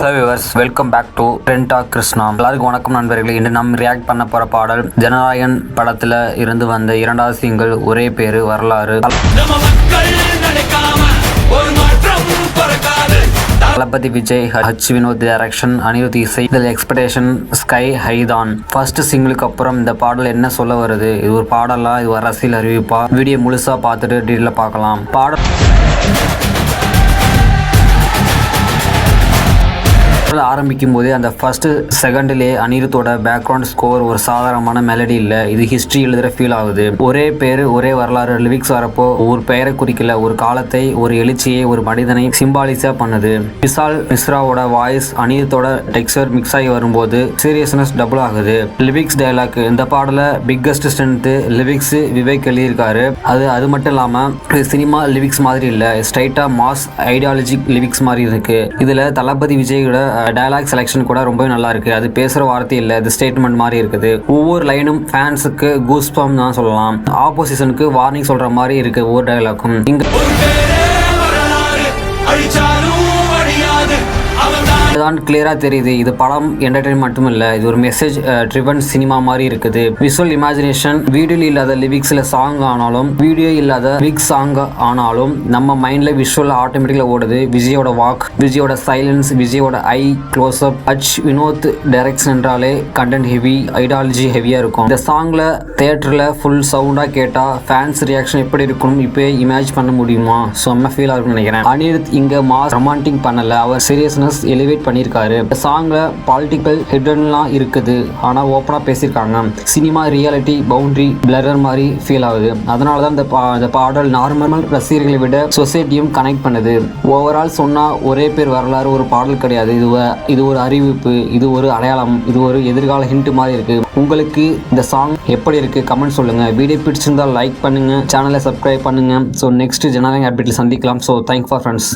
Hello viewers, welcome back to trend talk Krishna. எல்லாருக்கும் வணக்கம் நண்பர்களே. இன்று நம்ம ரியாக்ட் பண்ண போற பாடல் ஜனநாயகன் படத்துல இருந்து வந்த இரண்டாவது சிங்கிள் ஒரே பேரு வரலாறு. தளபதி விஜய், ஹச் வினோத் டைரக்ஷன், அனிருத் இசை. இதில் எக்ஸ்பெக்டேஷன் ஸ்கை ஹை தான். ஃபர்ஸ்ட் சிங்கிளுக்கு அப்புறம் இந்த பாடல் என்ன சொல்ல வருது? இது ஒரு பாடலா, இது ஒரு அரசியல் அறிவிப்பா? வீடியோ முழுசா பார்த்துட்டு டீட்டெயில பார்க்கலாம். பாடல் ஆரம்பிக்கும் போதே அந்த ஃபர்ஸ்ட் செகண்ட்லேயே அனிருத்தோட பேக்ரவுண்ட் ஸ்கோர் ஒரு சாதாரணமான மெலடி இல்லை, இது ஹிஸ்டரி எழுதுற ஃபீல் ஆகுது. ஒரே பேரு ஒரே வரலாறு லிரிக்ஸ் வரப்போ ஒரு பெயரை குறிக்கல, ஒரு காலத்தை, ஒரு எழுச்சியை, ஒரு மனிதனை சிம்பாலிஸா பண்ணுது. விஷால் மிஸ்ராவோட வாய்ஸ் அனிருத்தோட டெக்ஸ்சர் மிக்ஸ் ஆகி வரும்போது சீரியஸ்னஸ் டபுள் ஆகுது. லிரிக்ஸ் டைலாக் இந்த பாடல பிக்கஸ்ட் ஸ்ட்ரென்த் லிரிக்ஸ் விவேக் எழுதியிருக்காரு. அது மட்டும் இல்லாம சினிமா லிரிக்ஸ் மாதிரி இல்ல, ஸ்ட்ரைட்டா மாஸ் ஐடியாலஜிக் லிரிக்ஸ் மாதிரி இருக்கு. இதுல தளபதி விஜயோட டயலாக் செலெக்ஷன் கூட ரொம்ப நல்லா இருக்கு. அது பேசுற வார்த்தை இல்ல, அது ஸ்டேட்மெண்ட் மாதிரி இருக்குது. ஒவ்வொரு லைனும் ஃபேன்ஸுக்கு கூஸ்பம் தான் சொல்லலாம். ஆப்போசிஷனுக்கு வார்னிங் சொல்ற மாதிரி இருக்கு ஒவ்வொரு டயலாக்கும். இங்க தான் கிளியரா தெரியுது, இது படம் என்டர்டைன்மெண்ட் மட்டும் இல்ல, இது ஒரு மெசேஜ் ட்ரிவன் சினிமா மாதிரி இருக்குது. விஷுவல் இமேஜினேஷன், வீடியோ இல்லாத லிரிக்ஸ்ல சாங் ஆனாலும், வீடியோ இல்லாத லிரிக்ஸ் சாங் ஆனாலும் நம்ம மைண்ட்ல விஷுவல் ஆட்டோமேட்டிக்கா ஓடுது. விஜயோட வாக், விஜயோட சைலன்ஸ், விஜயோட eye close up. H Vinoth direction என்றாலே கண்டென்ட் ஹெவி, ஐடியாலஜி ஹெவியா இருக்கும். இந்த சாங்ல தியேட்டர்ல ஃபுல் சவுண்டா கேட்டா ஃபேன்ஸ் ரியாக்ஷன் எப்படி இருக்கும் இப்போ இமேஜ் பண்ண முடியுமா? செம்ம ஃபீல் ஆகும்னு நினைக்கிறேன். அனிருத் இங்க மாஸ் ரொமான்டிக் பண்ணல, அவர் சீரியஸ்னஸ் எலிவேட் பண்ணியிருக்காரு. சாங்ல பாலிட்டிக்கல் ஹிடன்லாம் இருக்குது, ஆனா ஓப்பனா பேசியிருக்காங்க. சினிமா ரியாலிட்டி பவுண்டரி பிளரர் மாதிரி ஃபீல் ஆகுது. அதனால தான் இந்த பாடல் நார்மல் ரசிகர்களை விட சொசைட்டியும் கனெக்ட் பண்ணுது. ஓவரால் சொன்னா ஒரே பேர் வரலாறு ஒரு பாடல் கிடையாது, இது ஒரு அறிவிப்பு, இது ஒரு அடையாளம், இது ஒரு எதிர்கால ஹிண்ட் மாதிரி இருக்கு. உங்களுக்கு இந்த சாங் எப்படி இருக்கு கமெண்ட் சொல்லுங்க. வீடியோ பிடிச்சிருந்தா லைக் பண்ணுங்க, சேனலை சப்ஸ்கிரைப் பண்ணுங்க. ஸோ நெக்ஸ்ட் ஜனநாயக அப்டேட்ல சந்திக்கலாம். So thanks for friends.